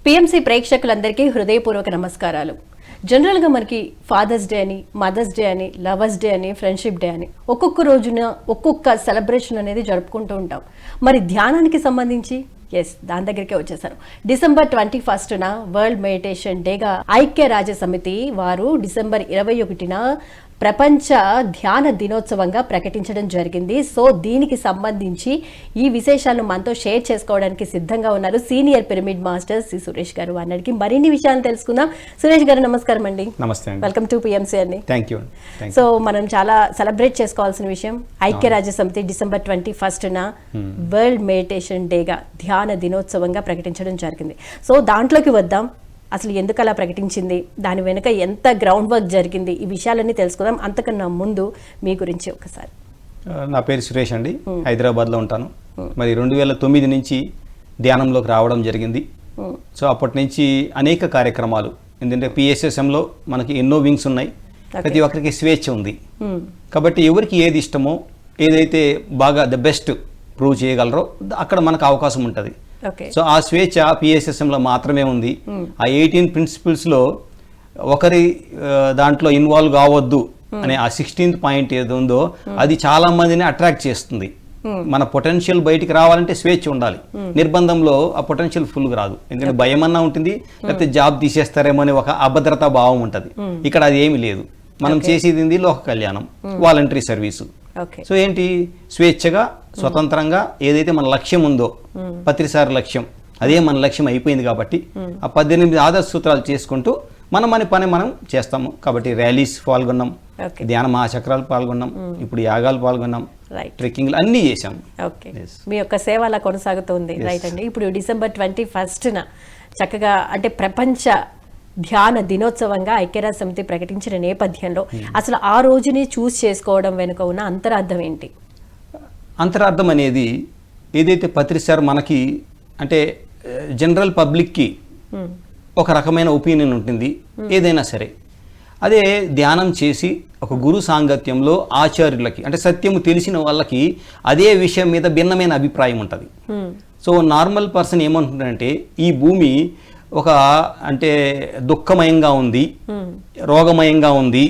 PMC ప్రేక్షకులందరికీ హృదయపూర్వక నమస్కారాలు. జనరల్గా మనకి ఫాదర్స్ డే అని, మదర్స్ డే అని, లవర్స్ డే అని, ఫ్రెండ్షిప్ డే అని ఒక్కొక్క రోజున ఒక్కొక్క సెలబ్రేషన్ అనేది జరుపుకుంటూ ఉంటాం. మరి ధ్యానానికి సంబంధించి దాని దగ్గరికే వచ్చేసారు. December 21న వరల్డ్ మెడిటేషన్ డేగా ఐక్యరాజ్య సమితి వారు December 21న ప్రపంచ ధ్యాన దినోత్సవంగా ప్రకటించడం జరిగింది. సో దీనికి సంబంధించి ఈ విశేషాలను మనతో షేర్ చేసుకోవడానికి సిద్ధంగా ఉన్నారు senior pyramid master C Suresh గారు. అన్నడికి మరిన్ని విషయాలు తెలుసుకుందాం. సురేష్ గారు నమస్కారం అండి. నమస్తే, వెల్కమ్ టు పిఎంసి అండి. Thank you. సో మనం చాలా సెలబ్రేట్ చేసుకోవాల్సిన విషయం, ఐక్యరాజ్య సమితి December 21న వరల్డ్ మెడిటేషన్ డేగా ధ్యాన దినోత్సవంగా ప్రకటించడం జరిగింది. సో దాంట్లోకి వద్దాం. అసలు ఎందుకు అలా ప్రకటించింది, దాని వెనుక ఎంత గ్రౌండ్ వర్క్ జరిగింది, ఈ విషయాలన్నీ తెలుసుకుందాం. అంతకన్నా ముందు మీ గురించి ఒకసారి. నా పేరు సురేష్ అండి, హైదరాబాద్లో ఉంటాను. మరి 2009 నుంచి ధ్యానంలోకి రావడం జరిగింది. సో అప్పటి నుంచి అనేక కార్యక్రమాలు, ఎందుకంటే పిఎస్ఎస్ఎంలో మనకి ఎన్నో వింగ్స్ ఉన్నాయి, ప్రతి ఒక్కరికి స్వేచ్ఛ ఉంది. కాబట్టి ఎవరికి ఏది ఇష్టమో, ఏదైతే బాగా ద బెస్ట్ ప్రూవ్ చేయగలరో అక్కడ మనకు అవకాశం ఉంటుంది. సో ఆ స్వేచ్ఛ పిఎస్ఎస్ఎంలో మాత్రమే ఉంది. ఆ 18 ప్రిన్సిపల్స్లో ఒకరి దాంట్లో ఇన్వాల్వ్ కావద్దు అనే ఆ 16th పాయింట్ ఏది ఉందో అది చాలా మందిని అట్రాక్ట్ చేస్తుంది. మన పొటెన్షియల్ బయటికి రావాలంటే స్వేచ్ఛ ఉండాలి. నిర్బంధంలో ఆ పొటెన్షియల్ ఫుల్గా రాదు. ఎందుకంటే భయం అన్నా ఉంటుంది, లేకపోతే జాబ్ తీసేస్తారేమో అనే ఒక అభద్రతా భావం ఉంటుంది. ఇక్కడ అది ఏమి లేదు. మనం చేసేది లోక కళ్యాణం, వాలంటరీ సర్వీసు. సో ఏంటి, స్వేచ్ఛగా స్వతంత్రంగా ఏదైతే మన లక్ష్యం ఉందో, పత్రిసారి లక్ష్యం, అదే మన లక్ష్యం అయిపోయింది. కాబట్టి ఆ 18 ఆదర్శ సూత్రాలు చేసుకుంటూ మన పని మనం చేస్తాము. కాబట్టి ర్యాలీస్ పాల్గొన్నాం, ధ్యాన మహాచక్రాలు పాల్గొన్నాం, ఇప్పుడు యాగాలు పాల్గొన్నాం, ట్రెక్కింగ్లు అన్నీ చేశాం. మీ యొక్క సేవ అలా కొనసాగుతుంది. రైట్ అండి. ఇప్పుడు December 21న చక్కగా అంటే ప్రపంచ ధ్యాన దినోత్సవంగా ఐక్యరాజ్య సమితి ప్రకటించిన నేపథ్యంలో అసలు ఆ రోజుని చూస్ చేసుకోవడం వెనుక ఉన్న అంతరార్థం ఏంటి? అంతరార్థం అనేది ఏదైతే పత్రిసార్ మనకి అంటే జనరల్ పబ్లిక్కి ఒక రకమైన ఒపీనియన్ ఉంటుంది ఏదైనా సరే. అదే ధ్యానం చేసి ఒక గురు సాంగత్యంలో ఆచార్యులకి అంటే సత్యము తెలిసిన వాళ్ళకి అదే విషయం మీద భిన్నమైన అభిప్రాయం ఉంటుంది. సో నార్మల్ పర్సన్ ఏమంటుందంటే ఈ భూమి ఒక అంటే దుఃఖమయంగా ఉంది, రోగమయంగా ఉంది,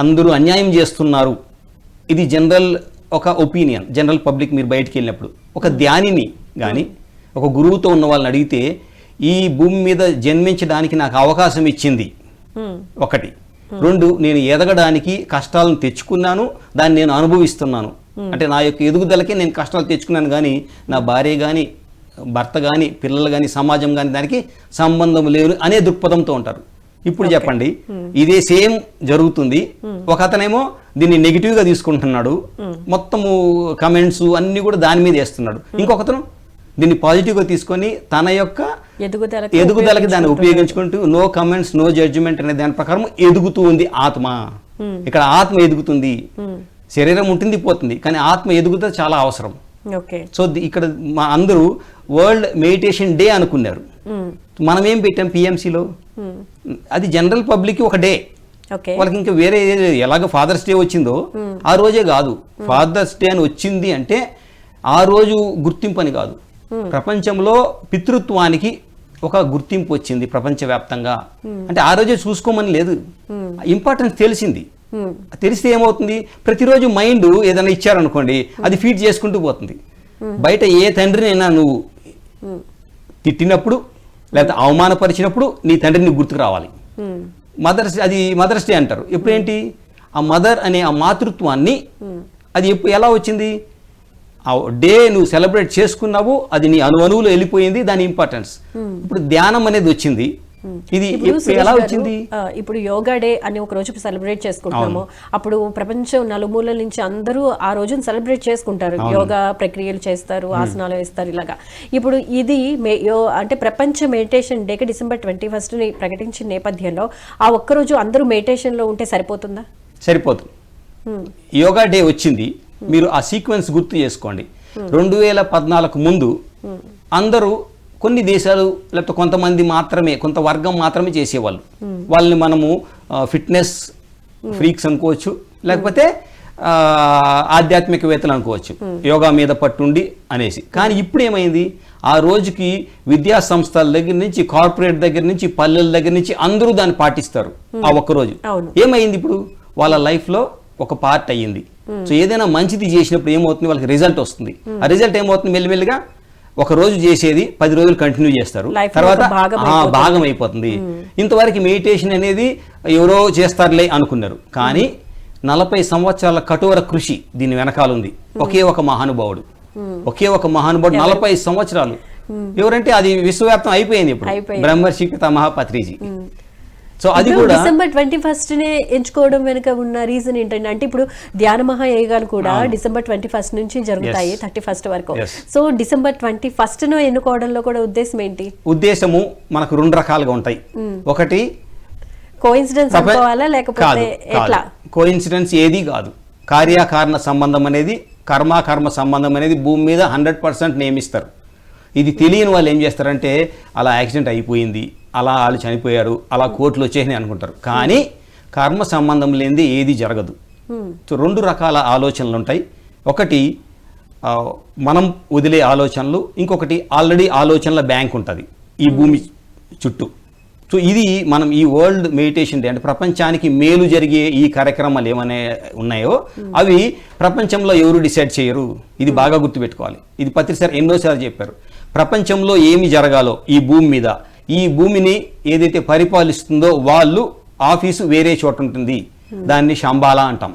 అందరూ అన్యాయం చేస్తున్నారు. ఇది జనరల్ ఒక ఒపీనియన్. జనరల్ పబ్లిక్ మీరు బయటికి వెళ్ళినప్పుడు ఒక ధ్యానిని కానీ ఒక గురువుతో ఉన్న వాళ్ళని అడిగితే ఈ భూమి మీద జన్మించడానికి నాకు అవకాశం ఇచ్చింది ఒకటి, రెండు నేను ఎదగడానికి కష్టాలను తెచ్చుకున్నాను, దాన్ని నేను అనుభవిస్తున్నాను. అంటే నా యొక్క ఎదుగుదలకే నేను కష్టాలు తెచ్చుకున్నాను, కానీ నా భార్య కానీ భర్త కానీ పిల్లలు కానీ సమాజం కానీ దానికి సంబంధం లేదు అనే దృక్పథంతో ఉంటారు. ఇప్పుడు చెప్పండి, ఇదే సేమ్ జరుగుతుంది. ఒక అతనేమో దీన్ని నెగిటివ్గా తీసుకుంటున్నాడు, మొత్తము కమెంట్స్ అన్నీ కూడా దాని మీద వేస్తున్నాడు. ఇంకొకతను దీన్ని పాజిటివ్గా తీసుకొని తన యొక్క ఎదుగుదలకి దాన్ని ఉపయోగించుకుంటూ నో కమెంట్స్ నో జడ్జిమెంట్ అనే దాని ప్రకారం ఎదుగుతూ ఉంది ఆత్మ. ఇక్కడ ఆత్మ ఎదుగుతుంది, శరీరం ఉంటుంది పోతుంది, కానీ ఆత్మ ఎదుగుదల చాలా అవసరం. సో ఇక్కడ మా అందరూ వరల్డ్ మెడిటేషన్ డే అనుకున్నారు. మనం ఏం పెట్టాం పిఎంసిలో, అది జనరల్ పబ్లిక్ ఒక డే. వాళ్ళకి ఇంకా వేరే ఎలాగ ఫాదర్స్ డే వచ్చిందో ఆ రోజే కాదు. ఫాదర్స్ డే అని వచ్చింది అంటే ఆ రోజు గుర్తింపు అని కాదు, ప్రపంచంలో పితృత్వానికి ఒక గుర్తింపు వచ్చింది ప్రపంచవ్యాప్తంగా. అంటే ఆ రోజే చూసుకోమని లేదు, ఇంపార్టెన్స్ తెలిసింది. తెలిస్తే ఏమవుతుంది, ప్రతిరోజు మైండ్ ఏదైనా ఇచ్చారనుకోండి అది ఫీడ్ చేసుకుంటూ పోతుంది. బయట ఏ తండ్రినైనా నువ్వు తిట్టినప్పుడు లేకపోతే అవమానపరిచినప్పుడు నీ తండ్రిని గుర్తుకు రావాలి. మదర్స్ డే అంటారు. ఎప్పుడు ఏంటి, ఆ మదర్ అనే ఆ మాతృత్వాన్ని అది ఎలా వచ్చింది, ఆ డే నువ్వు సెలబ్రేట్ చేసుకున్నావు, అది నీ అణువులో వెళ్ళిపోయింది దాని ఇంపార్టెన్స్. ఇప్పుడు ధ్యానం అనేది వచ్చింది. ఇది ఎలా వచ్చింది, ఇప్పుడు యోగా డే అని ఒక రోజు సెలబ్రేట్ చేసుకుంటున్నాము. అప్పుడు ప్రపంచం నలుమూలల నుంచి అందరూ ఆ రోజును సెలబ్రేట్ చేసుకుంటారు, యోగా ప్రక్రియలు చేస్తారు, ఆసనాలు వేస్తారు ఇలాగా. ఇప్పుడు ఇది అంటే ప్రపంచ మెడిటేషన్ డేకి December 21ని ప్రకటించిన నేపథ్యంలో ఆ ఒక్కరోజు అందరూ మెడిటేషన్ లో ఉంటే సరిపోతుందా? సరిపోతుంది. యోగా డే వచ్చింది, మీరు ఆ సీక్వెన్స్ గుర్తు చేసుకోండి. 2014 ముందు అందరూ కొన్ని దేశాలు లేకపోతే కొంతమంది మాత్రమే, కొంత వర్గం మాత్రమే చేసేవాళ్ళు. వాళ్ళని మనము ఫిట్నెస్ ఫ్రీక్స్ అనుకోవచ్చు, లేకపోతే ఆధ్యాత్మికవేత్తలు అనుకోవచ్చు, యోగా మీద పట్టుండి అనేసి. కానీ ఇప్పుడు ఏమైంది, ఆ రోజుకి విద్యా సంస్థల దగ్గర నుంచి, కార్పొరేట్ దగ్గర నుంచి, పల్లెల దగ్గర నుంచి అందరూ దాన్ని పాటిస్తారు ఆ ఒక్కరోజు. ఏమైంది ఇప్పుడు వాళ్ళ లైఫ్లో ఒక పార్ట్ అయ్యింది. సో ఏదైనా మంచిది చేసినప్పుడు ఏమవుతుంది, వాళ్ళకి రిజల్ట్ వస్తుంది. ఆ రిజల్ట్ ఏమవుతుంది, మెల్లిమెల్లిగా ఒక రోజు చేసేది 10 రోజులు కంటిన్యూ చేస్తారు, తర్వాత భాగం అయిపోతుంది. ఇంతవరకు మెడిటేషన్ అనేది ఎవరో చేస్తారులే అనుకున్నారు, కానీ 40 సంవత్సరాల కఠోర కృషి దీని వెనకాల ఉంది. ఒకే ఒక మహానుభావుడు 40 సంవత్సరాలు. ఎవరంటే అది విశ్వవ్యాప్తం అయిపోయింది ఇప్పుడు, బ్రహ్మర్షి పితామహ పత్రిజీ. సో అది కూడా డిసెంబర్ 21 నే ఎంచుకోవడం వెనుక ఉన్న రీజన్ ఏంటంటే, అంటే ఇప్పుడు ధ్యాన మహాయోగాలు కూడా డిసెంబర్ 21 నుంచి జరుగుతాయి 31 వరకు. సో డిసెంబర్ 21 ను ఎన్నుకోవడంలో కూడా ఉద్దేశం ఏంటి? ఉద్దేశము మనకు 2 రకాలుగా ఉంటాయి. ఒకటి కోఇన్సిడెన్స్ అనుకోవాలా లేకపోతే ఎట్లా? కోఇన్సిడెన్స్ ఏది కాదు. కార్యకారణ సంబంధం అనేది, కర్మ సంబంధం అనేది భూమి మీద 100% నియమిస్తారు. ఇది తెలియని వాళ్ళు ఏం చేస్తారంటే, అలా యాక్సిడెంట్ అయిపోయింది, అలా వాళ్ళు చనిపోయారు, అలా కోర్టులు వచ్చేసి అనుకుంటారు. కానీ కర్మ సంబంధం లేనిది ఏది జరగదు. సో 2 రకాల ఆలోచనలు ఉంటాయి. ఒకటి మనం వదిలే ఆలోచనలు, ఇంకొకటి ఆల్రెడీ ఆలోచనల బ్యాంక్ ఉంటుంది ఈ భూమి చుట్టూ. సో ఇది మనం ఈ వరల్డ్ మెడిటేషన్ డే, అంటే ప్రపంచానికి మేలు జరిగే ఈ కార్యక్రమాలు ఏమైనా ఉన్నాయో అవి ప్రపంచంలో ఎవరు డిసైడ్ చేయరు. ఇది బాగా గుర్తుపెట్టుకోవాలి. ఇది పత్రిసారి ఎన్నోసార్లు చెప్పారు. ప్రపంచంలో ఏమి జరగాలో ఈ భూమి మీద, ఈ భూమిని ఏదైతే పరిపాలిస్తుందో వాళ్ళు ఆఫీసు వేరే చోట ఉంటుంది, దాన్ని శంబాలా అంటాం.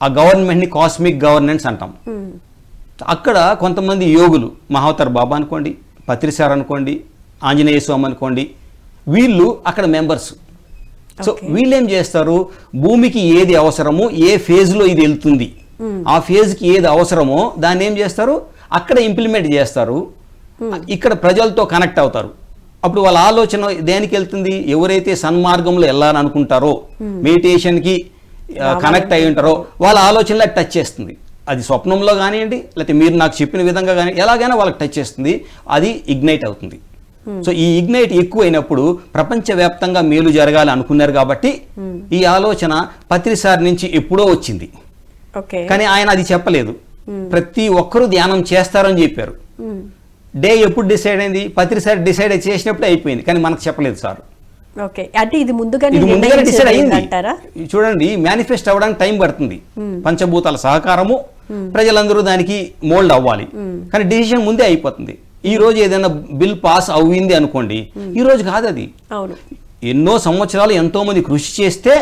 ఆ గవర్నమెంట్ని కాస్మిక్ గవర్నెన్స్ అంటాం. అక్కడ కొంతమంది యోగులు, మహావతార్ బాబా అనుకోండి, పత్రిసార్ అనుకోండి, ఆంజనేయ స్వామి అనుకోండి, వీళ్ళు అక్కడ మెంబర్స్. సో వీళ్ళు ఏం చేస్తారు, భూమికి ఏది అవసరమో, ఏ ఫేజ్లో ఇది వెళ్తుంది, ఆ ఫేజ్కి ఏది అవసరమో దాన్ని ఏం చేస్తారు, అక్కడ ఇంప్లిమెంట్ చేస్తారు. ఇక్కడ ప్రజలతో కనెక్ట్ అవుతారు. అప్పుడు వాళ్ళ ఆలోచన దేనికి వెళ్తుంది, ఎవరైతే సన్మార్గంలో వెళ్ళాలనుకుంటారో, మెడిటేషన్కి కనెక్ట్ అయి ఉంటారో వాళ్ళ ఆలోచనలో టచ్ చేస్తుంది. అది స్వప్నంలో కానివ్వండి, లేకపోతే మీరు నాకు చెప్పిన విధంగా కానీ ఎలాగైనా వాళ్ళకి టచ్ చేస్తుంది, అది ఇగ్నైట్ అవుతుంది. సో ఈ ఇగ్నైట్ ఎక్కువైనప్పుడు ప్రపంచవ్యాప్తంగా మేలు జరగాలి అనుకున్నారు కాబట్టి ఈ ఆలోచన పత్రిసారి నుంచి ఎప్పుడో వచ్చింది. కానీ ఆయన అది చెప్పలేదు. ప్రతి ఒక్కరూ ధ్యానం చేస్తారని చెప్పారు. డే ఎప్పుడు డిసైడ్ అయింది, పత్రిసారి డిసైడ్ చేసినప్పుడు అయిపోయింది, కానీ మనకు చెప్పలేదు సార్. అంటే ఇది ముందుగానే డిసైడ్ అయింది. చూడండి, మేనిఫెస్ట్ అవ్వడానికి టైం పడుతుంది. పంచభూతాల సహకారము, ప్రజలందరూ దానికి మోల్డ్ అవ్వాలి. కానీ డిసిషన్ ముందే అయిపోతుంది. ఈ రోజు ఏదైనా బిల్ పాస్ అవ్వింది అనుకోండి, ఈ రోజు కాదు అది. ఎన్నో సంవత్సరాలు ఎంతో మంది కృషి చేస్తే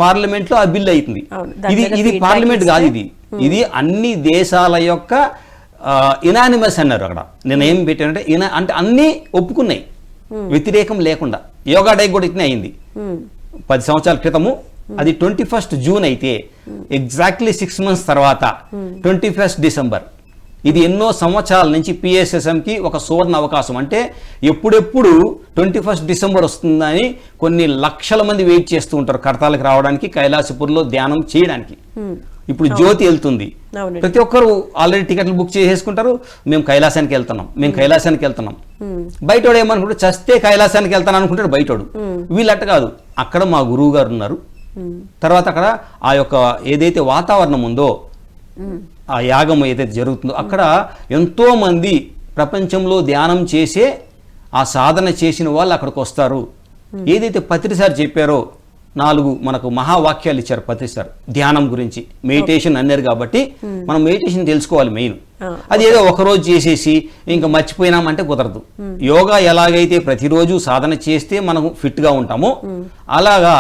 పార్లమెంట్ లో ఆ బిల్ అవుతుంది. ఇది పార్లమెంట్ కాదు, ఇది అన్ని దేశాల యొక్క ఇనానిమస్ అన్నారు. అక్కడ నేను ఏం పెట్టానంటే అంటే అన్ని ఒప్పుకున్నాయి, వ్యతిరేకం లేకుండా. యోగా డే కూడా ఇట్నే అయింది 10 సంవత్సరాల క్రితము. అది 21 జూన్ అయితే ఎగ్జాక్ట్లీ 6 months తర్వాత 21 డిసెంబర్. ఇది ఎన్నో సంవత్సరాల నుంచి పిఎస్ఎస్ఎంకి ఒక సువర్ణ అవకాశం. అంటే ఎప్పుడెప్పుడు 21 డిసెంబర్ వస్తుందని కొన్ని లక్షల మంది వెయిట్ చేస్తూ ఉంటారు కడతాలకు రావడానికి, కైలాసపూర్లో ధ్యానం చేయడానికి. ఇప్పుడు జ్యోతి వెళ్తుంది, ప్రతి ఒక్కరు ఆల్రెడీ టికెట్లు బుక్ చేసేసుకుంటారు. మేము కైలాసానికి వెళ్తున్నాం. బయటోడు ఏమనుకుంటాడు, చస్తే కైలాసానికి వెళ్తాను అనుకుంటాడు బయటోడు. వీళ్ళట్ట కాదు, అక్కడ మా గురువు గారు ఉన్నారు. తర్వాత అక్కడ ఆ యొక్క ఏదైతే వాతావరణం ఉందో, ఆ యాగం ఏదైతే జరుగుతుందో అక్కడ ఎంతో మంది ప్రపంచంలో ధ్యానం చేసే, ఆ సాధన చేసిన వాళ్ళు అక్కడికి వస్తారు. ఏదైతే పత్రిసారి చెప్పారో 4 మనకు మహావాక్యాలు ఇచ్చారు పత్రిసారి ధ్యానం గురించి. మెడిటేషన్ అన్నారు కాబట్టి మనం మెడిటేషన్ తెలుసుకోవాలి మెయిన్. అది ఏదో ఒకరోజు చేసేసి ఇంకా మర్చిపోయినామంటే కుదరదు. యోగా ఎలాగైతే ప్రతిరోజు సాధన చేస్తే మనం ఫిట్గా ఉంటామో, అలాగా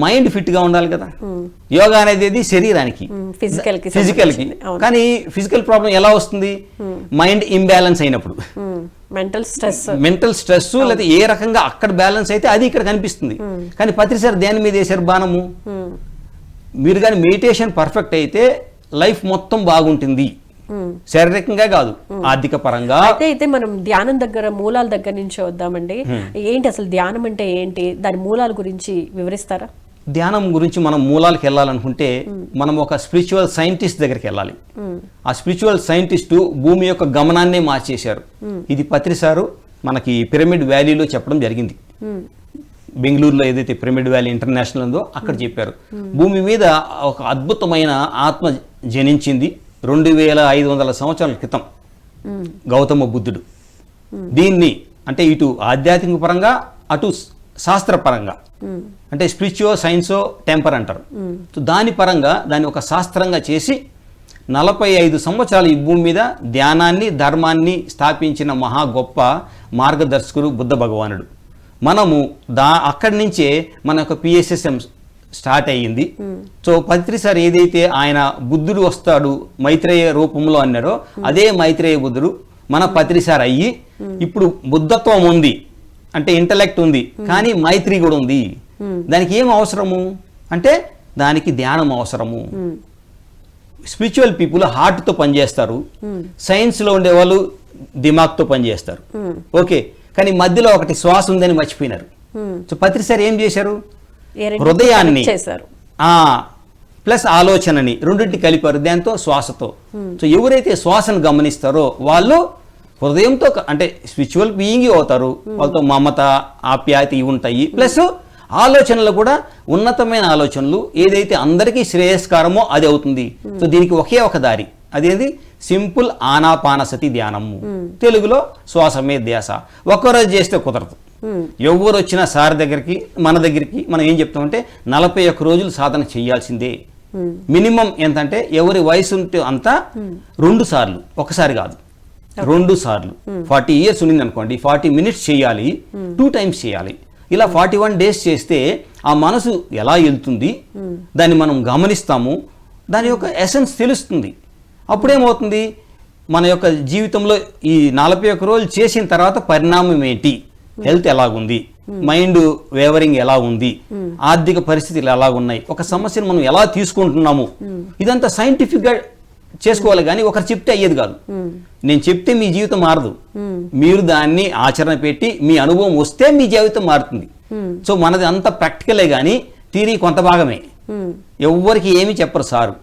మైండ్ ఫిట్గా ఉండాలి కదా. యోగా అనేది శరీరానికి, ఫిజికల్కి. కానీ ఫిజికల్ ప్రాబ్లం ఎలా వస్తుంది, మైండ్ ఇంబ్యాలెన్స్ అయినప్పుడు, మెంటల్ స్ట్రెస్ లేదా ఏ రకంగా అక్కడ బ్యాలెన్స్ అయితే అది ఇక్కడ కనిపిస్తుంది. కానీ పత్రిసారి దేని మీద వేసారు బాణము. మీరు కానీ మెడిటేషన్ పర్ఫెక్ట్ అయితే లైఫ్ మొత్తం బాగుంటుంది, శారీరకంగా కాదు ఆర్థిక పరంగా. అయితే మనం ధ్యానం దగ్గర మూలాల దగ్గర నుంచి వద్దామండి. ఏంటి అసలు ధ్యానం అంటే ఏంటి, దాని మూలాల గురించి వివరిస్తారా? ధ్యానం గురించి మనం మూలాలకు వెళ్ళాలనుకుంటే మనం ఒక స్పిరిచువల్ సైంటిస్ట్ దగ్గరికి వెళ్ళాలి. ఆ స్పిరిచువల్ సైంటిస్టు భూమి యొక్క గమనాన్నే మార్చేశారు. ఇది పత్రిసారు మనకి పిరమిడ్ వ్యాలీలో చెప్పడం జరిగింది. బెంగళూరులో ఏదైతే పిరమిడ్ వ్యాలీ ఇంటర్నేషనల్ ఉందో అక్కడ చెప్పారు. భూమి మీద ఒక అద్భుతమైన ఆత్మ జనించింది 2500 సంవత్సరాల క్రితం, గౌతమ బుద్ధుడు. దీన్ని అంటే ఇటు ఆధ్యాత్మిక పరంగా అటు శాస్త్రపరంగా, అంటే స్పిరిచువల్ సైన్సో టెంపర్ అంటారు. సో దాని పరంగా దాన్ని ఒక శాస్త్రంగా చేసి 45 సంవత్సరాలు ఈ భూమి మీద ధ్యానాన్ని ధర్మాన్ని స్థాపించిన మహా గొప్ప మార్గదర్శకుడు బుద్ధ భగవానుడు. మనము అక్కడి నుంచే మన యొక్క పిఎస్ఎస్ఎం స్టార్ట్ అయ్యింది. సో పత్రిసారి ఏదైతే ఆయన బుద్ధుడు వస్తాడు మైత్రేయ రూపంలో అన్నారో అదే మైత్రేయ బుద్ధుడు మన పత్రిసారి అయ్యి ఇప్పుడు బుద్ధత్వం ఉంది అంటే ఇంటలెక్ట్ ఉంది, కానీ మైత్రి కూడా ఉంది. దానికి ఏం అవసరము అంటే దానికి ధ్యానం అవసరము. స్పిరిచువల్ పీపుల్ హార్ట్తో పనిచేస్తారు, సైన్స్లో ఉండేవాళ్ళు దిమాగ్తో పనిచేస్తారు. ఓకే, కానీ మధ్యలో ఒకటి శ్వాస ఉందని మర్చిపోయినారు. సో పత్రిసారి ఏం చేశారు, హృదయాన్ని ప్లస్ ఆలోచనని రెండింటి కలిపారు, దాంతో శ్వాసతో. సో ఎవరైతే శ్వాసను గమనిస్తారో వాళ్ళు హృదయంతో అంటే స్పిరిచువల్ బీయింగ్ అవుతారు, వాళ్ళతో మమత ఆప్యాయత ఇవి ఉంటాయి. ప్లస్ ఆలోచనలు కూడా ఉన్నతమైన ఆలోచనలు, ఏదైతే అందరికీ శ్రేయస్కారమో అది అవుతుంది. సో దీనికి ఒకే ఒక దారి, అదేంది సింపుల్ ఆనాపానసతి ధ్యానము, తెలుగులో శ్వాస మీద ధ్యాస. ఒక్కరోజు చేస్తే కుదరదు. ఎవరు వచ్చినా సార్ దగ్గరికి మన దగ్గరికి మనం ఏం చెప్తామంటే 41 రోజులు సాధన చేయాల్సిందే. మినిమం ఎంతంటే ఎవరి వయసు ఉంటే అంతా 2 సార్లు, ఒకసారి కాదు 2 సార్లు. 40 ఇయర్స్ ఉంది అనుకోండి, 40 మినిట్స్ చేయాలి, 2 టైమ్స్ చేయాలి. ఇలా 41 డేస్ చేస్తే ఆ మనసు ఎలా వెళ్తుంది దాన్ని మనం గమనిస్తాము, దాని యొక్క ఎసెన్స్ తెలుస్తుంది. అప్పుడేమవుతుంది, మన యొక్క జీవితంలో ఈ 41 రోజులు చేసిన తర్వాత పరిణామం ఏంటి, హెల్త్ ఎలాగుంది, మైండ్ వేవరింగ్ ఎలా ఉంది, ఆర్థిక పరిస్థితులు ఎలా ఉన్నాయి, ఒక సమస్యను మనం ఎలా తీసుకుంటున్నాము, ఇదంతా సైంటిఫిక్గా చేసుకోవాలి. కానీ ఒకరు చెప్తే అయ్యేది కాదు. నేను చెప్తే మీ జీవితం మారదు, మీరు దాన్ని ఆచరణ పెట్టి మీ అనుభవం వస్తే మీ జీవితం మారుతుంది. సో మనది అంత ప్రాక్టికలే కానీ థియరీ కొంత భాగమే. ఎవ్వరికి ఏమి చెప్పరు సారు,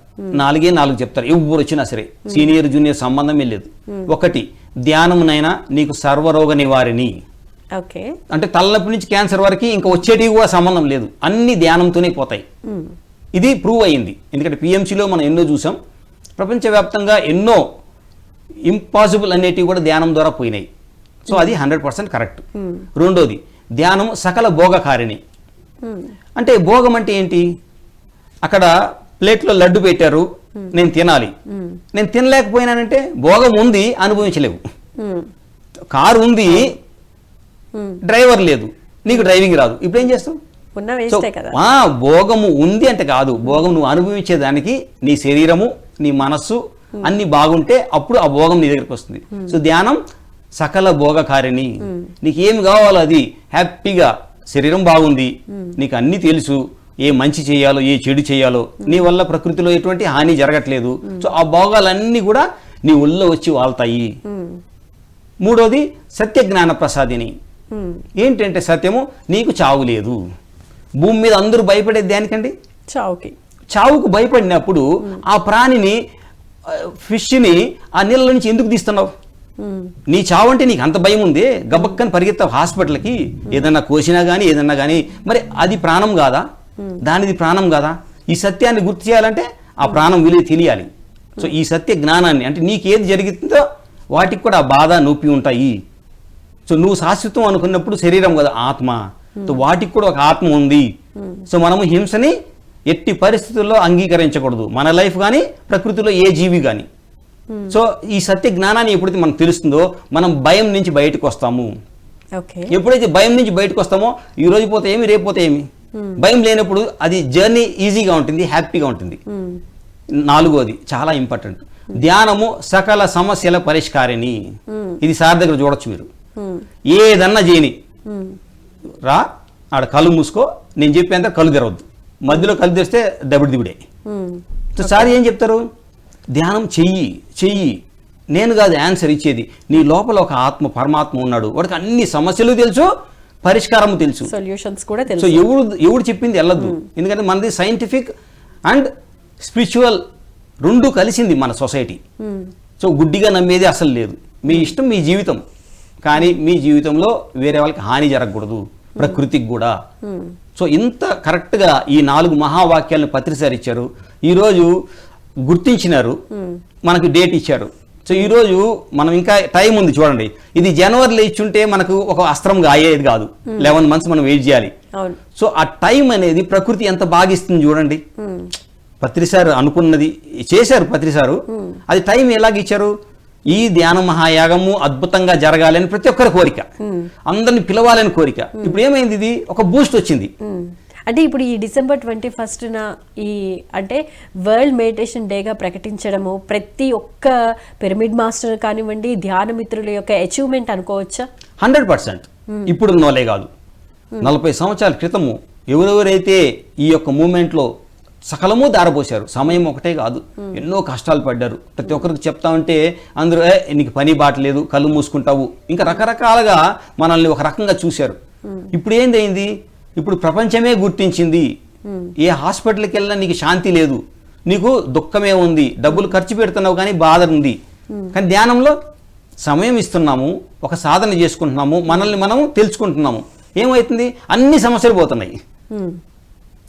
4 చెప్తారు. ఎవరు వచ్చినా సరే, సీనియర్ జూనియర్ సంబంధమే లేదు. ఒకటి ధ్యానమునైనా నీకు సర్వరోగ నివారిణి, అంటే తలనొప్పి నుంచి క్యాన్సర్ వరకు ఇంకా వచ్చేటివి కూడా సంబంధం లేదు, అన్ని ధ్యానంతోనే పోతాయి. ఇది ప్రూవ్ అయ్యింది. ఎందుకంటే పిఎంసీలో మనం ఎన్నో చూసాం, ప్రపంచవ్యాప్తంగా ఎన్నో ఇంపాసిబుల్ అనేటివి కూడా ధ్యానం ద్వారా పోయినాయి. సో అది 100% కరెక్ట్. రెండోది ధ్యానం సకల భోగకారిణి. అంటే భోగం అంటే ఏంటి, అక్కడ ప్లేట్లో లడ్డు పెట్టారు, నేను తినాలి, నేను తినలేకపోయినానంటే భోగం ఉంది, అనుభవించలేవు. కారు ఉంది, డ్రైవర్ లేదు, నీకు డ్రైవింగ్ రాదు, ఇప్పుడు ఏం చేస్తావు? భోగము ఉంది అంటే కాదు, భోగం నువ్వు అనుభవించేదానికి నీ శరీరము నీ మనస్సు అన్ని బాగుంటే అప్పుడు ఆ భోగం నీ దగ్గరికి వస్తుంది. సో ధ్యానం సకల భోగకారిణి. నీకు ఏమి కావాలో అది హ్యాపీగా, శరీరం బాగుంది, నీకు అన్ని తెలుసు, ఏ మంచి చేయాలో ఏ చెడు చేయాలో, నీ వల్ల ప్రకృతిలో ఎటువంటి హాని జరగట్లేదు. సో ఆ భోగాలన్నీ కూడా నీ ఒళ్ళో వచ్చి వాళ్తాయి. మూడోది సత్య జ్ఞాన ప్రసాదిని. ఏంటంటే సత్యము, నీకు చావు లేదు. భూమి మీద అందరూ భయపడేది దేనికండి? చావుకు భయపడినప్పుడు ఆ ప్రాణిని, ఫిష్ని ఆ నీళ్ళ నుంచి ఎందుకు తీస్తున్నావు? నీ చావు అంటే నీకు అంత భయం ఉంది, గబక్కని పరిగెత్తావు హాస్పిటల్కి, ఏదన్నా కోసినా కానీ ఏదన్నా కానీ, మరి అది ప్రాణం కాదా? దానిది ప్రాణం కాదా? ఈ సత్యాన్ని గుర్తు చేయాలంటే ఆ ప్రాణం విలువ తెలియాలి. సో ఈ సత్య జ్ఞానాన్ని, అంటే నీకేది జరుగుతుందో వాటికి కూడా ఆ బాధ నొప్పి ఉంటాయి. సో నువ్వు శాశ్వతం అనుకున్నప్పుడు శరీరం కదా ఆత్మ, సో వాటికి కూడా ఒక ఆత్మ ఉంది. సో మనము హింసని ఎట్టి పరిస్థితుల్లో అంగీకరించకూడదు, మన లైఫ్ కానీ ప్రకృతిలో ఏ జీవి కానీ. సో ఈ సత్య జ్ఞానాన్ని ఎప్పుడైతే మనకు తెలుస్తుందో మనం భయం నుంచి బయటకు వస్తాము. ఎప్పుడైతే భయం నుంచి బయటకు వస్తామో ఈ రోజు పోతే ఏమి, రేపు పోతే ఏమి, భయం లేనప్పుడు అది జర్నీ ఈజీగా ఉంటుంది, హ్యాపీగా ఉంటుంది. నాలుగోది చాలా ఇంపార్టెంట్, ధ్యానము సకల సమస్యల పరిష్కారిణి. ఇది సార్ దగ్గర చూడొచ్చు మీరు. ఏదన్నా చేయని రా, ఆడ కళ్ళు మూసుకో, నేను చెప్పేంత కళ్ళు తెరవద్దు, మధ్యలో కళ్ళు తెరిస్తే దబిడి దిబిడే. సో సార్ ఏం చెప్తారు, ధ్యానం చెయ్యి, నేను కాదు ఆన్సర్ ఇచ్చేది, నీ లోపల ఒక ఆత్మ పరమాత్మ ఉన్నాడు, వాడికి అన్ని సమస్యలు తెలుసు, పరిష్కారము తెలుసు, సొల్యూషన్స్ కూడా తెలుసు. సో ఎవడు చెప్పింది వెళ్ళద్దు. ఎందుకంటే మనది సైంటిఫిక్ అండ్ స్పిరిచువల్ రెండు కలిసింది మన సొసైటీ. సో గుడ్డిగా నమ్మేది అసలు లేదు. మీ ఇష్టం, మీ జీవితం, కానీ మీ జీవితంలో వేరే వాళ్ళకి హాని జరగకూడదు. ప్రకృతికి కూడా. సో ఇంత కరెక్ట్గా ఈ 4 మహావాక్యాలను పత్రిసారి ఇచ్చారు, ఈరోజు గుర్తించినారు, మనకు డేట్ ఇచ్చారు. సో ఈరోజు మనం ఇంకా టైం ఉంది చూడండి, ఇది జనవరిలో ఇచ్చుంటే మనకు ఒక అస్త్రంగా అయ్యేది కాదు, 11 months మనం వెయిట్ చేయాలి. సో ఆ టైం అనేది ప్రకృతి ఎంత బాగిస్తుంది చూడండి. పత్రిసారు అనుకున్నది చేశారు, పత్రిసారు అది టైం ఎలాగిచ్చారు, ఈ ధ్యాన మహాయాగము అద్భుతంగా జరగాలని ప్రతి ఒక్కరి కోరిక, అందరిని పిలవాలని కోరిక. ఇప్పుడు ఏమైంది, ఇది ఒక బూస్ట్ వచ్చింది. అంటే ఇప్పుడు ఈ December 21న ఈ అంటే వరల్డ్ మెడిటేషన్ డేగా ప్రకటించడము ప్రతి ఒక్క పిరమిడ్ మాస్టర్ కానివ్వండి, ధ్యాన మిత్రుల యొక్క అచీవ్మెంట్ అనుకోవచ్చా? 100%. ఇప్పుడు నోలే కాదు, 40 సంవత్సరాల క్రితము ఎవరెవరైతే ఈ యొక్క మూమెంట్లో సకలము దారపోశారు, సమయం ఒకటే కాదు, ఎన్నో కష్టాలు పడ్డారు. ప్రతి ఒక్కరికి చెప్తా ఉంటే అందరూ నీకు పని బాటలేదు, కళ్ళు మూసుకుంటావు, ఇంకా రకరకాలుగా మనల్ని ఒక రకంగా చూశారు. ఇప్పుడు ఏందైంది, ఇప్పుడు ప్రపంచమే గుర్తించింది, ఏ హాస్పిటల్కి వెళ్ళినా నీకు శాంతి లేదు, నీకు దుఃఖమే ఉంది, డబ్బులు ఖర్చు పెడుతున్నావు కానీ బాధ ఉంది. కానీ ధ్యానంలో సమయం ఇస్తున్నాము, ఒక సాధన చేసుకుంటున్నాము, మనల్ని మనం తెలుసుకుంటున్నాము, ఏమవుతుంది, అన్ని సమస్యలు పోతున్నాయి.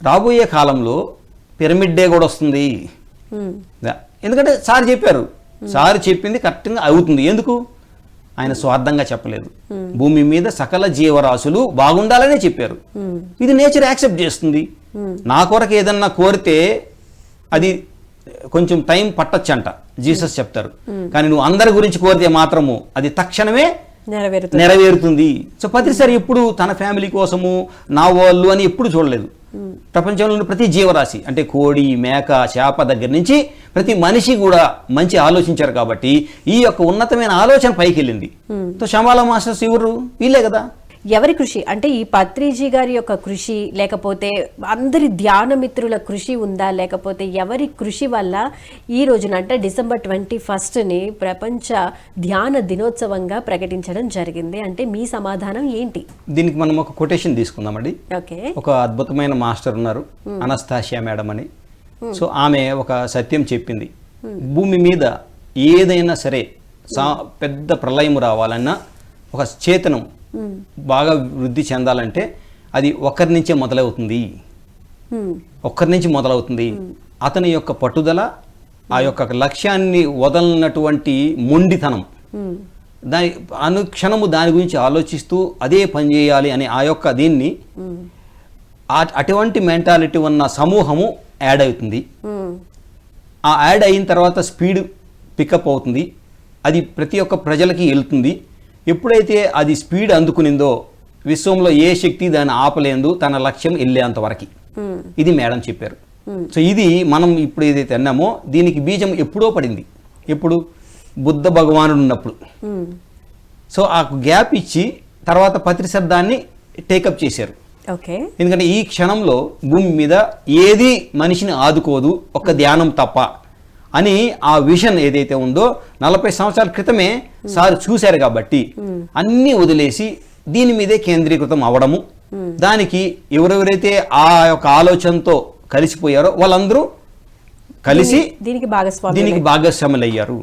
రాబోయే కాలంలో పిరమిడ్ డే కూడా వస్తుంది. ఎందుకంటే సార్ చెప్పారు, సార్ చెప్పింది కరెక్ట్గా అవుతుంది. ఎందుకు, ఆయన స్వార్థంగా చెప్పలేదు, భూమి మీద సకల జీవరాశులు బాగుండాలనే చెప్పారు. ఇది నేచర్ యాక్సెప్ట్ చేస్తుంది. నా కొరకు ఏదన్నా కోరితే అది కొంచెం టైం పట్టచ్చంట, జీసస్ చెప్తారు. కానీ నువ్వు అందరి గురించి కోరితే మాత్రము అది తక్షణమే నెరవేరుతుంది. సో పత్రిసారి ఎప్పుడు తన ఫ్యామిలీ కోసము నా వాళ్ళు అని ఎప్పుడు చూడలేదు. ప్రపంచంలో ప్రతి జీవరాశి అంటే కోడి, మేక, చేప దగ్గర నుంచి ప్రతి మనిషి కూడా మంచి ఆలోచించారు కాబట్టి ఈ యొక్క ఉన్నతమైన ఆలోచన పైకి వెళ్ళింది. సో శంబాలా మాస్టర్స్ ఎవరు, వీళ్ళే కదా. ఎవరి కృషి అంటే ఈ పత్రిజీ గారి యొక్క కృషి, లేకపోతే అందరి ధ్యాన మిత్రుల కృషి ఉందా, లేకపోతే ఎవరి కృషి వల్ల ఈ రోజున అంటే December 21ని ప్రపంచ ధ్యాన దినోత్సవంగా ప్రకటించడం జరిగింది? అంటే మీ సమాధానం ఏంటి? దీనికి మనం ఒక కొటేషన్ తీసుకుందామండి. ఓకే, ఒక అద్భుతమైన మాస్టర్ ఉన్నారు, అనస్తాషియా మేడం అని. సో ఆమె ఒక సత్యం చెప్పింది, భూమి మీద ఏదైనా సరే పెద్ద ప్రళయం రావాలన్నా, ఒక చేతనం బాగా వృద్ధి చెందాలంటే అది ఒక్కరి నుంచే మొదలవుతుంది, ఒక్కరి నుంచి మొదలవుతుంది. అతని యొక్క పట్టుదల, ఆ యొక్క లక్ష్యాన్ని వదలనటువంటి మొండితనం, దాని అనుక్షణము దాని గురించి ఆలోచిస్తూ అదే పని చేయాలి అని ఆ యొక్క దీన్ని, అటువంటి మెంటాలిటీ ఉన్న సమూహము యాడ్ అవుతుంది. ఆ యాడ్ అయిన తర్వాత స్పీడ్ పికప్ అవుతుంది, అది ప్రతి ఒక్క ప్రజలకి వెళ్తుంది. ఎప్పుడైతే అది స్పీడ్ అందుకునిందో విశ్వంలో ఏ శక్తి దాన్ని ఆపలేదు, తన లక్ష్యం వెళ్ళేంత వరకు. ఇది మేడం చెప్పారు. సో ఇది మనం ఇప్పుడు ఏదైతే అన్నామో దీనికి బీజం ఎప్పుడో పడింది, ఎప్పుడు బుద్ధ భగవానుడు ఉన్నప్పుడు. సో ఆ గ్యాప్ ఇచ్చి తర్వాత పత్రిసార్ దాన్ని టేకప్ చేశారు. ఎందుకంటే ఈ క్షణంలో భూమి మీద ఏది మనిషిని ఆదుకోదు, ఒక్క ధ్యానం తప్ప అని ఆ విజన్ ఏదైతే ఉందో 40 సంవత్సరాల క్రితమే సార్ చూశారు కాబట్టి అన్నీ వదిలేసి దీని మీదే కేంద్రీకృతం అవడము, దానికి ఎవరెవరైతే ఆ యొక్క ఆలోచనతో కలిసిపోయారో వాళ్ళందరూ కలిసి దీనికి భాగస్వాములు అయ్యారు.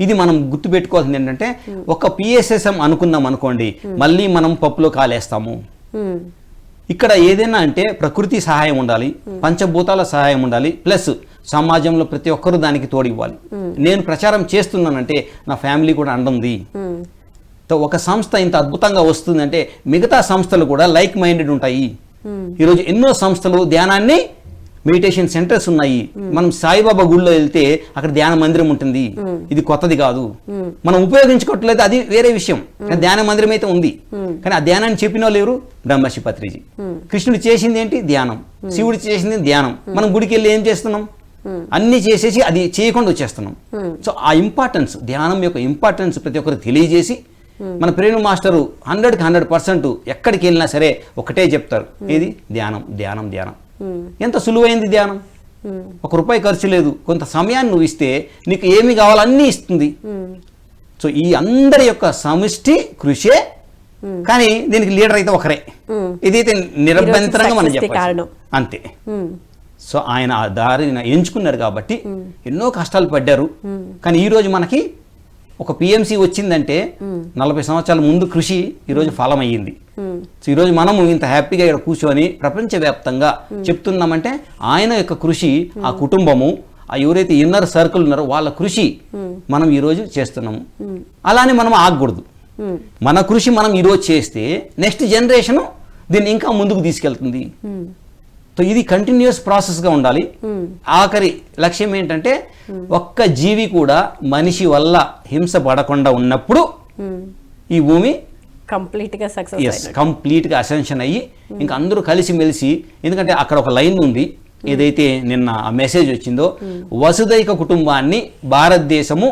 ఇది మనం గుర్తుపెట్టుకోవాల్సింది ఏంటంటే, ఒక పిఎస్ఎస్ఎం అనుకున్నాం అనుకోండి, మళ్ళీ మనం పప్పులో కాలేస్తాము. ఇక్కడ ఏదైనా అంటే ప్రకృతి సహాయం ఉండాలి, పంచభూతాల సహాయం ఉండాలి, ప్లస్ సమాజంలో ప్రతి ఒక్కరూ దానికి తోడివ్వాలి. నేను ప్రచారం చేస్తున్నానంటే నా ఫ్యామిలీ కూడా అండుంది. ఒక సంస్థ ఇంత అద్భుతంగా వస్తుందంటే మిగతా సంస్థలు కూడా లైక్ మైండెడ్ ఉంటాయి. ఈరోజు ఎన్నో సంస్థలు ధ్యానాన్ని, మెడిటేషన్ సెంటర్స్ ఉన్నాయి. మనం సాయిబాబా గుడిలో వెళ్తే అక్కడ ధ్యాన మందిరం ఉంటుంది, ఇది కొత్తది కాదు. మనం ఉపయోగించుకోవట్లేదు, అది వేరే విషయం. ధ్యాన మందిరం అయితే ఉంది, కానీ ఆ ధ్యానాన్ని చెప్పిన వాళ్ళు ఎవరు? బ్రహ్మర్షి పత్రిజీ. కృష్ణుడు చేసింది ఏంటి? ధ్యానం. శివుడు చేసింది ధ్యానం. మనం గుడికి వెళ్ళి ఏం చేస్తున్నాం? అన్ని చేసేసి అది చేయకుండా వచ్చేస్తున్నాం. సో ఆ ఇంపార్టెన్స్, ధ్యానం యొక్క ఇంపార్టెన్స్ ప్రతి ఒక్కరికి తెలియజేసి, మన ప్రేణు మాస్టరు 100కి 100% ఎక్కడికి వెళ్ళినా సరే ఒకటే చెప్తారు, ఏది? ధ్యానం, ధ్యానం, ధ్యానం. ఎంత సులువైంది ధ్యానం, ₹1 ఖర్చు లేదు. కొంత సమయాన్ని నువ్వు ఇస్తే నీకు ఏమి కావాలో అన్నీ ఇస్తుంది. సో ఈ అందరి యొక్క సమిష్టి కృషే, కానీ దీనికి లీడర్ అయితే ఒకరే. ఇదైతే నిరభ్యంతరంగా మనం చెప్పాలి, అంతే. సో ఆయన ఆ దారిని ఎంచుకున్నారు కాబట్టి ఎన్నో కష్టాలు పడ్డారు. కానీ ఈరోజు మనకి ఒక పిఎంసి వచ్చిందంటే 40 సంవత్సరాల ముందు కృషి ఈరోజు ఫలమయ్యింది. సో ఈరోజు మనము ఇంత హ్యాపీగా ఇక్కడ కూర్చొని ప్రపంచవ్యాప్తంగా చెప్తున్నామంటే ఆయన యొక్క కృషి, ఆ కుటుంబము, ఆ ఎవరైతే ఇన్నర్ సర్కిల్ ఉన్నారో వాళ్ళ కృషి మనం ఈరోజు చేస్తున్నాము. అలానే మనం ఆగకూడదు. మన కృషి మనం ఈరోజు చేస్తే నెక్స్ట్ జనరేషన్ దీన్ని ఇంకా ముందుకు తీసుకెళ్తుంది. సో ఇది కంటిన్యూస్ ప్రాసెస్గా ఉండాలి. ఆఖరి లక్ష్యం ఏంటంటే ఒక్క జీవి కూడా మనిషి వల్ల హింస పడకుండా ఉన్నప్పుడు ఈ భూమి కంప్లీట్గా అసెన్షన్ అయ్యి ఇంకా అందరూ కలిసిమెలిసి, ఎందుకంటే అక్కడ ఒక లైన్ ఉంది ఏదైతే నిన్న ఆ మెసేజ్ వచ్చిందో, వసుదైక కుటుంబాన్ని భారతదేశము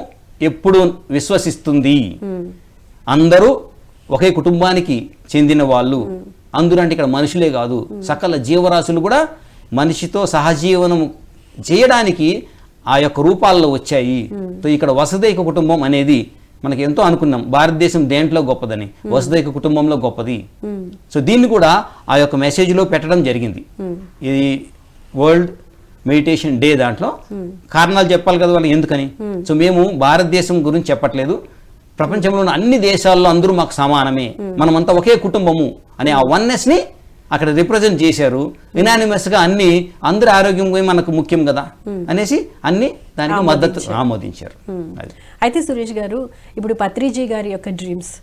ఎప్పుడు విశ్వసిస్తుంది. అందరూ ఒకే కుటుంబానికి చెందిన వాళ్ళు, అందరూ అంటే ఇక్కడ మనుషులే కాదు సకల జీవరాశులు కూడా మనిషితో సహజీవనం చేయడానికి ఆ యొక్క రూపాల్లో వచ్చాయి. సో ఇక్కడ వసుదైక కుటుంబం అనేది మనకి ఎంతో అనుకున్నాం, భారతదేశం దేంట్లో గొప్పదని, వసుదైక కుటుంబంలో గొప్పది. సో దీన్ని కూడా ఆ యొక్క మెసేజ్లో పెట్టడం జరిగింది. ఇది వరల్డ్ మెడిటేషన్ డే దాంట్లో కారణాలు చెప్పాలి కదా వాళ్ళకి ఎందుకని. సో మేము భారతదేశం గురించి చెప్పట్లేదు, ప్రపంచంలో ఉన్న అన్ని దేశాల్లో అందరూ మాకు సమానమే, మనమంతా ఒకే కుటుంబము అనే ఆ వన్నెస్ని అక్కడ రిప్రజెంట్ చేశారు. యునానిమస్గా అన్ని అందరి ఆరోగ్యం మనకు ముఖ్యం కదా అనేసి అన్ని దానికి మద్దతు ఆమోదించారు. అయితే సురేష్ గారు, ఇప్పుడు పత్రిజీ గారి యొక్క డ్రీమ్స్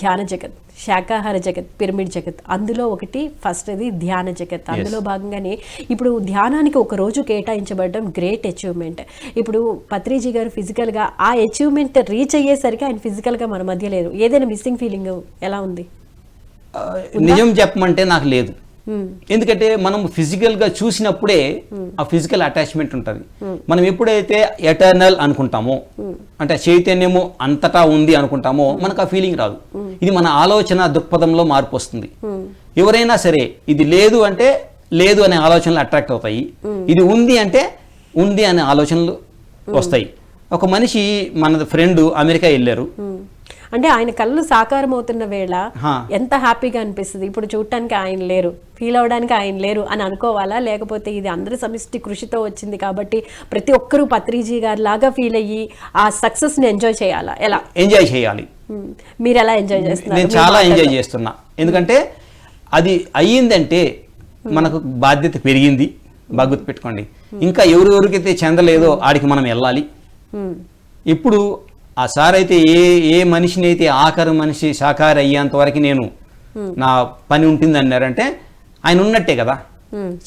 ధ్యాన జగత్, శాకాహార జగత్, పిరమిడ్ జగత్, అందులో ఒకటి ఫస్ట్ అది ధ్యాన జగత్. అందులో భాగంగానే ఇప్పుడు ధ్యానానికి ఒక రోజు కేటాయించబడడం గ్రేట్ అచీవ్మెంట్. ఇప్పుడు పత్రిజీ గారు ఫిజికల్గా ఆ అచీవ్మెంట్ రీచ్ అయ్యేసరికి ఆయన ఫిజికల్గా మన మధ్య లేరు. ఏదైనా మిస్సింగ్ ఫీలింగ్ ఎలా ఉంది? నిజం చెప్పమంటే నాకు లేదు. ఎందుకంటే మనం ఫిజికల్గా చూసినప్పుడే ఆ ఫిజికల్ అటాచ్మెంట్ ఉంటుంది. మనం ఎప్పుడైతే ఎటర్నల్ అనుకుంటామో, అంటే చైతన్యము అంతటా ఉంది అనుకుంటామో మనకు ఆ ఫీలింగ్ రాదు. ఇది మన ఆలోచన దృక్పథంలో మార్పు వస్తుంది. ఎవరైనా సరే ఇది లేదు అంటే లేదు అనే ఆలోచనలు అట్రాక్ట్ అవుతాయి, ఇది ఉంది అంటే ఉంది అనే ఆలోచనలు వస్తాయి. ఒక మనిషి మన ఫ్రెండ్ అమెరికా వెళ్ళారు, అంటే ఆయన కళ్ళు సాకారం అవుతున్న వేళ ఎంత హ్యాపీగా అనిపిస్తుంది. ఇప్పుడు చూడటానికి ఆయన లేరు, ఫీల్ అవడానికి ఆయన లేరు అని అనుకోవాలా, లేకపోతే ఇది అందరి సమిష్టి కృషితో వచ్చింది కాబట్టి ప్రతి ఒక్కరూ పత్రిజీ గారి లాగా ఫీల్ అయ్యి ఆ సక్సెస్ ని ఎంజాయ్ చేయాలా? ఎలా ఎంజాయ్ చేయాలి? మీరు ఎలా ఎంజాయ్ చేస్తున్నారు? నేను చాలా ఎంజాయ్ చేస్తున్నా. ఎందుకంటే అది అయ్యిందంటే మనకు బాధ్యత పెరిగింది. బాగా గుర్తుపెట్టుకోండి, ఇంకా ఎవరెవరికైతే చెందలేదో ఆడికి మనం వెళ్ళాలి. ఇప్పుడు ఆ సార్ అయితే ఏ మనిషిని అయితే ఆఖరి మనిషి శాఖాహారి అయ్యేంత వరకు నేను నా పని ఉంటుంది అన్నారంటే ఆయన ఉన్నట్టే కదా.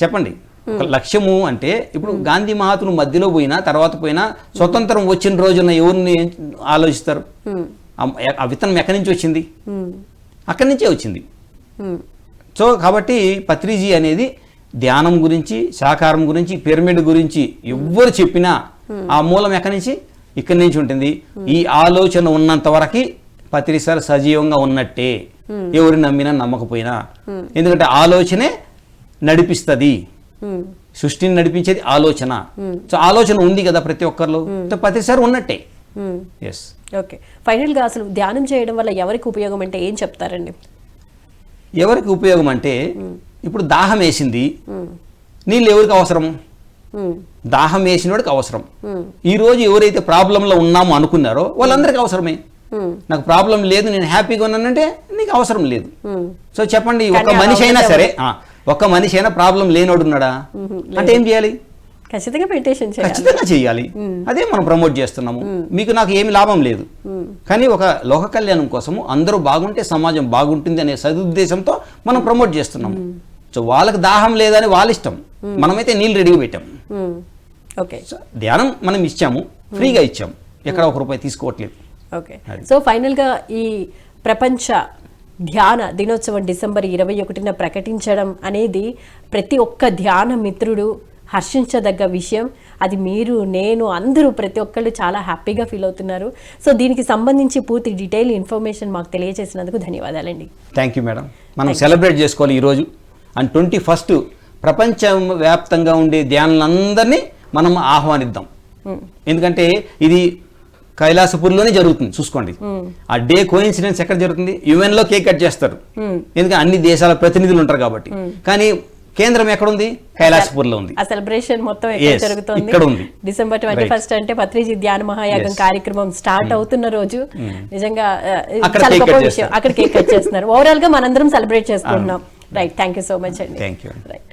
చెప్పండి, ఒక లక్ష్యము అంటే ఇప్పుడు గాంధీ మహాత్ములు మధ్యలో పోయినా తర్వాత పోయినా స్వతంత్రం వచ్చిన రోజున ఎవరిని ఆలోచిస్తారు? ఆ విత్తనం ఎక్కడి నుంచి వచ్చింది? అక్కడి నుంచే వచ్చింది. సో కాబట్టి పత్రిజీ అనేది ధ్యానం గురించి, శాకాహారం గురించి, పిరమిడ్ గురించి ఎవ్వరు చెప్పినా ఆ మూలం ఎక్కడి నుంచి? ఇక్కడి నుంచి ఉంటుంది. ఈ ఆలోచన ఉన్నంత వరకు పత్రి సార్ సజీవంగా ఉన్నట్టే, ఎవరు నమ్మినా నమ్మకపోయినా. ఎందుకంటే ఆలోచనే నడిపిస్తుంది, సృష్టిని నడిపించేది ఆలోచన. సో ఆలోచన ఉంది కదా ప్రతి ఒక్కరిలో, పత్రి సార్ ఉన్నట్టే. ఎస్. ఓకే, ఫైనల్గా అసలు ధ్యానం చేయడం వల్ల ఎవరికి ఉపయోగం అంటే ఏం చెప్తారండి? ఎవరికి ఉపయోగం అంటే ఇప్పుడు దాహం వేసింది, నీళ్ళు ఎవరికి అవసరం? దాహం వేసినోడికి అవసరం. ఈ రోజు ఎవరైతే ప్రాబ్లంలో ఉన్నామో అనుకున్నారో వాళ్ళందరికీ అవసరమే. నాకు ప్రాబ్లం లేదు, నేను హ్యాపీగా ఉన్నానంటే నీకు అవసరం లేదు. సో చెప్పండి, ఒక మనిషి అయినా సరే, ఒక్క మనిషి అయినా ప్రాబ్లం లేనోడు ఉన్నాడా అంటే ఏం చేయాలి? ఖచ్చితంగా చేయాలి. అదే మనం ప్రమోట్ చేస్తున్నాము. మీకు నాకు ఏమి లాభం లేదు, కానీ ఒక లోక కళ్యాణం కోసము అందరూ బాగుంటే సమాజం బాగుంటుంది అనే సదుద్దేశంతో మనం ప్రమోట్ చేస్తున్నాము. సో వాళ్ళకి దాహం లేదని వాళ్ళ ఇష్టం, మనమైతే నీళ్ళు రెడీగా పెట్టాము. ఓకే, ధ్యానం మనం ఇచ్చాము, ఫ్రీగా ఇచ్చాము, ఎక్కడ ఒక రూపాయి తీసుకోవట్లేదు. ఓకే, సో ఫైనల్గా ఈ ప్రపంచ ధ్యాన దినోత్సవం డిసెంబర్ 21న ప్రకటించడం అనేది ప్రతి ఒక్క ధ్యాన మిత్రుడు హర్షించదగ్గ విషయం. అది మీరు, నేను, అందరూ ప్రతి ఒక్కళ్ళు చాలా హ్యాపీగా ఫీల్ అవుతున్నారు. సో దీనికి సంబంధించి పూర్తి డీటెయిల్ ఇన్ఫర్మేషన్ మాకు తెలియజేసినందుకు ధన్యవాదాలండి. Thank you madam. మనం సెలబ్రేట్ చేసుకోవాలి ఈరోజు. అండ్ 21 ప్రపంచం వ్యాప్తంగా ఉండే ధ్యానులందరినీ మనం ఆహ్వానిద్దాం. ఎందుకంటే ఇది కైలాసపూర్లోనే జరుగుతుంది. చూసుకోండి, ఆ డే కోఇన్సిడెన్స్ ఎక్కడ జరుగుతుంది? UN లో కేక్ కట్ చేస్తారు, ఎందుకంటే అన్ని దేశాల ప్రతినిధులు ఉంటారు కాబట్టి. కానీ కేంద్రం ఎక్కడుంది? కైలాసపూర్లో ఉంది. ఆ సెలబ్రేషన్ మొత్తం ఎక్కడ జరుగుతుంది? ఇక్కడ ఉంది. December 21 అంటే పత్రిజీ ధ్యాన మహాయాగం కార్యక్రమం స్టార్ట్ అవుతున్న రోజు. నిజంగా చాలా గొప్ప విషయం. అక్కడ కేక్ కట్ చేస్తున్నారు. ఓవరాల్ గా మనందరం సెలబ్రేట్ చేసుకుంటున్నాం. Right, thank you so much అండి. రైట్,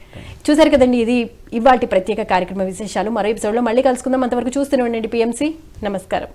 చూసారు కదండి, ఇది ఇవాల్టి ప్రత్యేక కార్యక్రమ విశేషాలు. మరో ఎపిసోడ్ లో మళ్ళీ కలుసుకుందాం. అంతవరకు చూస్తూనే ఉండండి PMC. నమస్కారం.